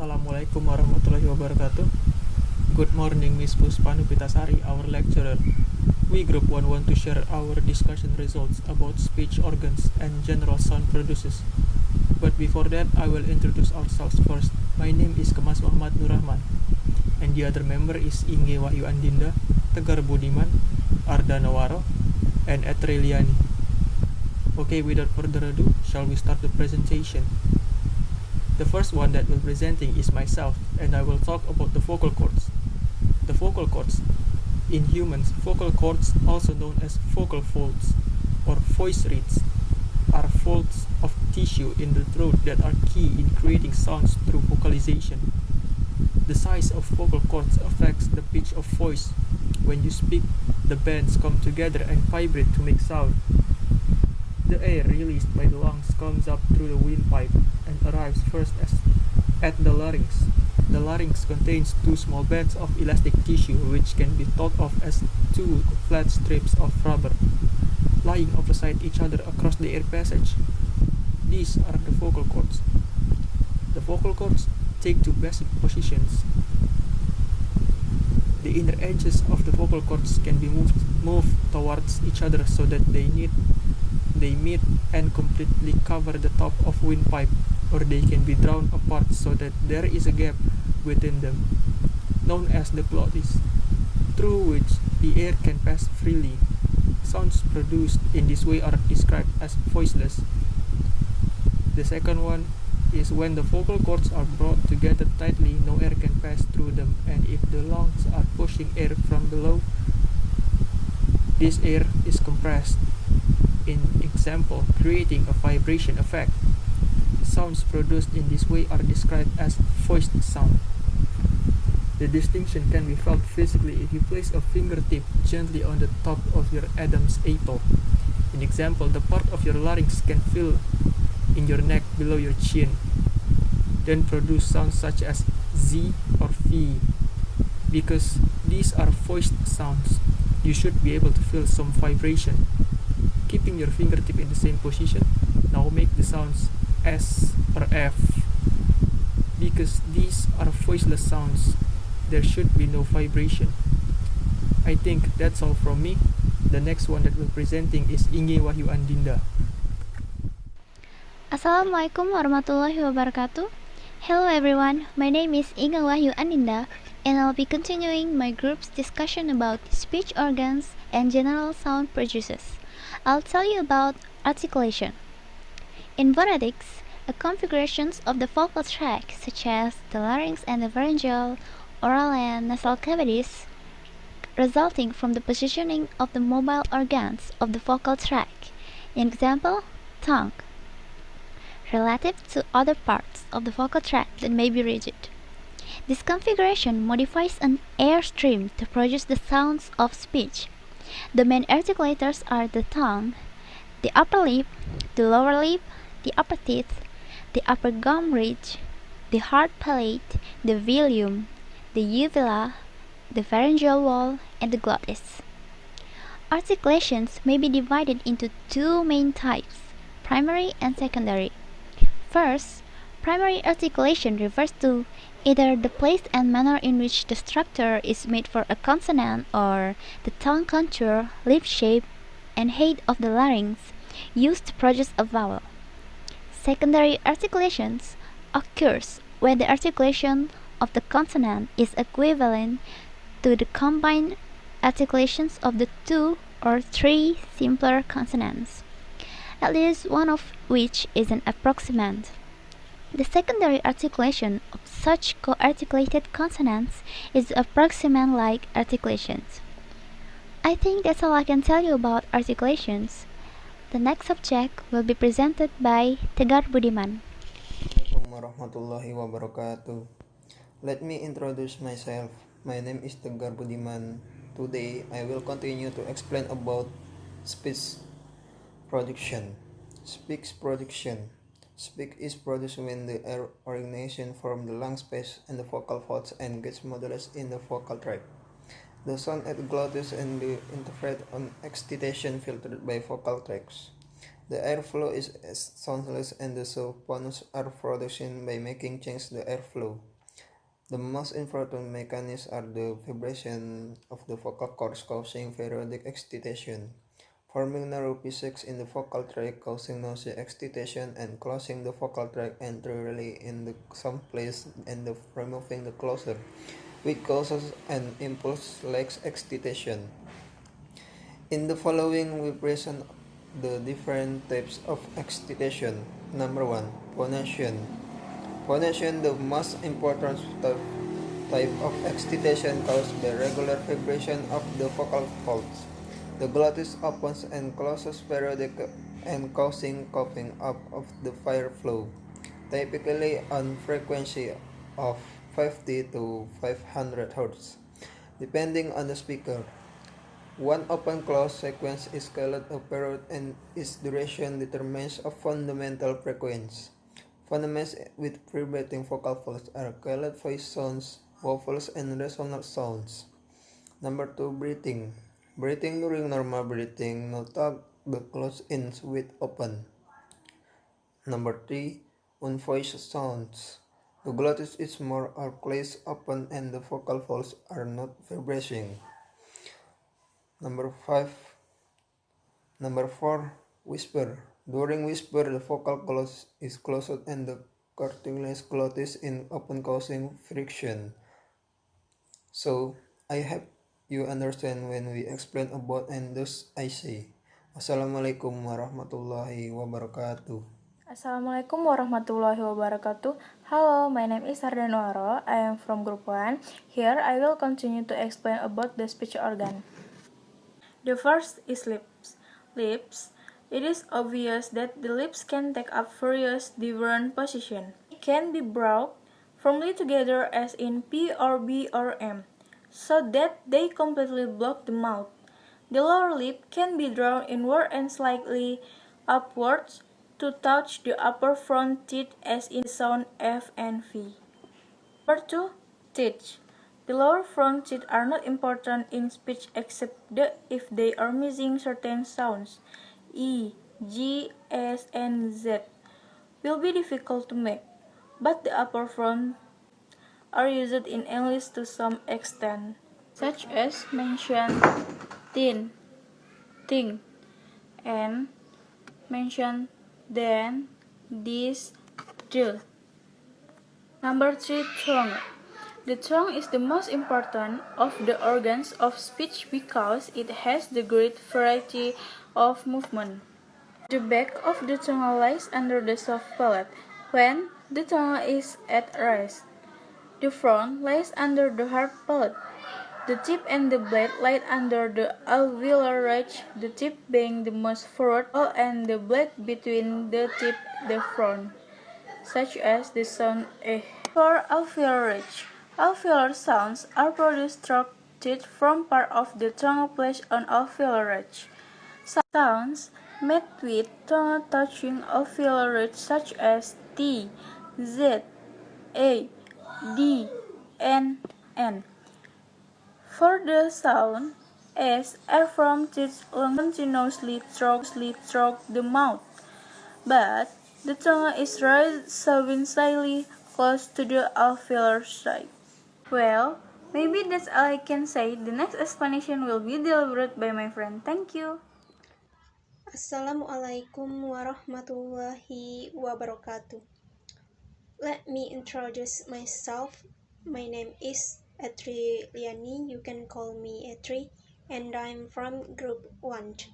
Assalamualaikum warahmatullahi wabarakatuh. Good morning, Miss Puspanu Pitasari, our lecturer. We Group 1 want to share our discussion results about speech organs and general sound produces. But before that, I will introduce ourselves first. My name is Kemas Muhammad Nurrahman, and the other member is Inge Wahyu Andinda, Tegar Budiman, Arda Nawaro, and Etreliani. Okay, without further ado, shall we start the presentation? The first one that will be presenting is myself, and I will talk about the vocal cords. The vocal cords. In humans, vocal cords, also known as vocal folds or voice reeds, are folds of tissue in the throat that are key in creating sounds through vocalization. The size of vocal cords affects the pitch of voice. When you speak, the bands come together and vibrate to make sound. The air released by the lungs comes up through the windpipe and arrives first at the larynx. The larynx contains two small bands of elastic tissue which can be thought of as two flat strips of rubber lying opposite each other across the air passage. These are the vocal cords. The vocal cords take two basic positions. The inner edges of the vocal cords can be moved towards each other so that they meet and completely cover the top of windpipe, or they can be drawn apart so that there is a gap within them, known as the glottis, through which the air can pass freely. Sounds produced in this way are described as voiceless. The second one is when the vocal cords are brought together tightly, no air can pass through them, and if the lungs are pushing air from below, this air is compressed. In example, creating a vibration effect. Sounds produced in this way are described as voiced sound. The distinction can be felt physically if you place a fingertip gently on the top of your Adam's apple. In example, the part of your larynx can feel in your neck below your chin, then produce sounds such as Z or V. Because these are voiced sounds, you should be able to feel some vibration. Keeping your fingertip in the same position, now make the sounds S or F. Because these are voiceless sounds, there should be no vibration. I think that's all from me. The next one that we're presenting is Inge Wahyu Andinda. Assalamualaikum warahmatullahi wabarakatuh. Hello everyone, my name is Inge Wahyu Andinda, and I'll be continuing my group's discussion about speech organs and general sound producers. I'll tell you about articulation. In phonetics, a configurations of the vocal tract such as the larynx and the pharyngeal, oral and nasal cavities, resulting from the positioning of the mobile organs of the vocal tract. In example, tongue, relative to other parts of the vocal tract that may be rigid. This configuration modifies an air stream to produce the sounds of speech. The main articulators are the tongue, the upper lip, the lower lip, the upper teeth, the upper gum ridge, the hard palate, the veillum, the uvula, the pharyngeal wall, and the glottis. Articulations may be divided into two main types, primary and secondary. First, primary articulation refers to either the place and manner in which the structure is made for a consonant or the tongue contour, lip shape, and height of the larynx used to produce a vowel. Secondary articulations occurs when the articulation of the consonant is equivalent to the combined articulations of the two or three simpler consonants, at least one of which is an approximant. The secondary articulation of such co-articulated consonants is approximant-like articulations. I think that's all I can tell you about articulations. The next subject will be presented by Tegar Budiman. Assalamualaikum warahmatullahi wabarakatuh. Let me introduce myself. My name is Tegar Budiman. Today I will continue to explain about speech production. Speech production. Speech is produced when the air origination from the lung space and the vocal folds and gets modulus in the vocal tract. The sound at the glottis and the interpret on excitation filtered by vocal tracts. The airflow is soundless and the bonus are production by making change the airflow. The most important mechanisms are the vibration of the vocal cords causing periodic excitation, forming narrow pieces in the vocal tract causing nausea excitation, and closing the vocal tract anteriorly in some place and removing the closure, which causes an impulse like excitation. In the following, we present the different types of excitation. Number 1. Phonation. Phonation, the most important type of excitation caused by regular vibration of the vocal folds. The glottis opens and closes periodically and causing coughing up of the fire flow, typically on frequency of 50 to 500 Hz, depending on the speaker. One open-close sequence is called a period and its duration determines a fundamental frequency. Phonemes with vibrating vocal folds are called voice sounds, vowels, and resonant sounds. Number 2. Breathing. Breathing during normal breathing, note the close ends with open. Number 3. Unvoiced sounds. The glottis is more or less open and the vocal folds are not vibrating. Number 4. Whisper. During whisper, the vocal close is closed and the cartilaginous glottis is open causing friction. So, I hope you understand when we explain about and thus I say. Assalamualaikum warahmatullahi wabarakatuh. Assalamualaikum warahmatullahi wabarakatuh. Hello, my name is Ardan Waro. I am from Group 1. Here, I will continue to explain about the speech organ. The first is lips. Lips. It is obvious that the lips can take up various different positions. It can be brought firmly together as in P or B or M, so that they completely block the mouth. The lower lip can be drawn inward and slightly upwards to touch the upper front teeth as in the sound F and V. Number 2. Teeth. The lower front teeth are not important in speech except if they are missing certain sounds. E, G, S, and Z will be difficult to make, but the upper front are used in English to some extent, such as mention tin, thing, and mention then, this, the. Number 3. Tongue. The tongue is the most important of the organs of speech because it has the great variety of movement. The back of the tongue lies under the soft palate when the tongue is at rest. The front lies under the hard palate. The tip and the blade lie under the alveolar ridge, the tip being the most forward and the blade between the tip and the front, such as the sound eh. For alveolar ridge, alveolar sounds are produced through teeth from part of the tongue placed on alveolar ridge. Sounds made with tongue touching alveolar ridge such as T, Z, A, D, and N. For the sound S, air from teeth continuously through the mouth, but the tongue is raised slightly close to the alveolar side. Well, maybe that's all I can say. The next explanation will be delivered by my friend. Thank you. Assalamualaikum warahmatullahi wabarakatuh. Let me introduce myself. My name is Etri Liani. You can call me Etri, and I'm from Group 1.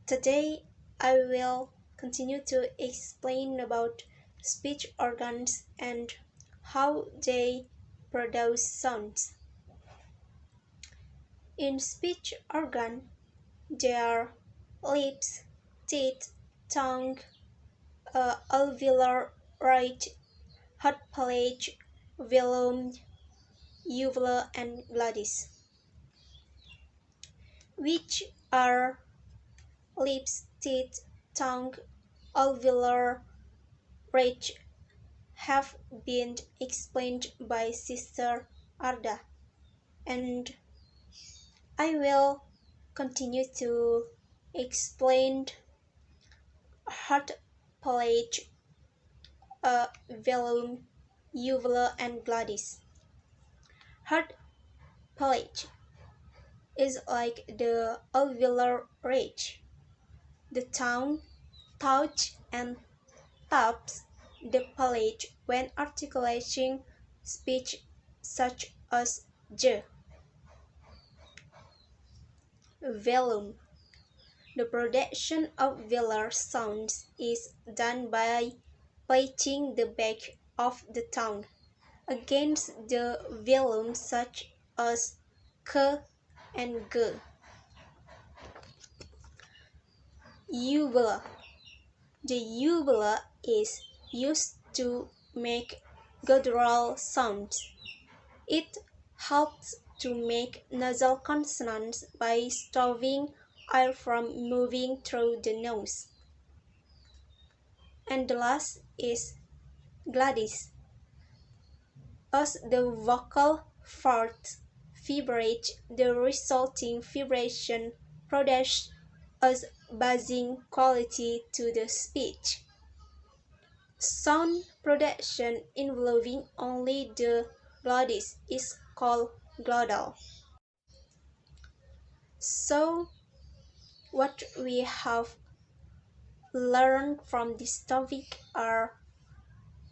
Today, I will continue to explain about speech organs and how they produce sounds. In speech organ, there are lips, teeth, tongue, alveolar ridge, hard palate, velum, uvula, and glottis. Which are lips, teeth, tongue, alveolar ridge have been explained by Sister Arda, and I will continue to explain heart, palate, velum, uvula, and glottis. Heart palate is like the alveolar ridge. The tongue touch and taps the palate when articulating speech such as j. Velum. The production of velar sounds is done by plating the back of the tongue against the velum such as k and g. Uvula. The uvula is used to make guttural sounds. It helps to make nasal consonants by stopping air from moving through the nose. And the last is glottis. As the vocal folds vibrate, the resulting vibration produces a buzzing quality to the speech. Sound production involving only the glottis is called glottal. So, what we have learned from this topic are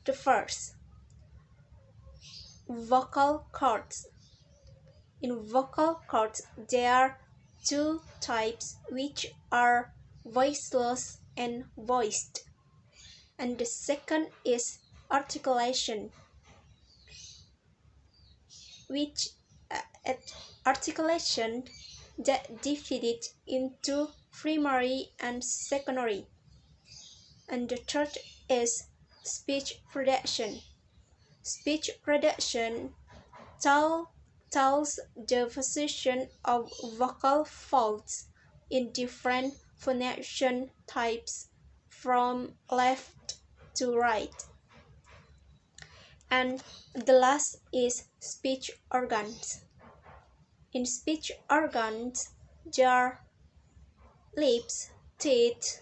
the first, vocal cords. In vocal cords, there are two types, which are voiceless and voiced. And the second is articulation, which articulation that divided into primary and secondary. And the third is speech production. Speech production tells the position of vocal folds in different phonation types from left to right. And the last is speech organs. In speech organs, there are lips, teeth,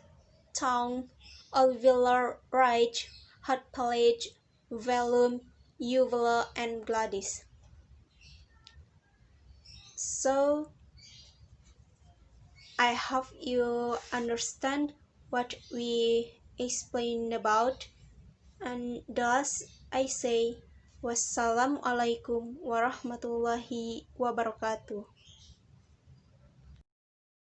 tongue, alveolar ridge, heart palate, velum, uvula, and glottis. So, I hope you understand what we explained about, and thus I say wassalamualaikum warahmatullahi wabarakatuh.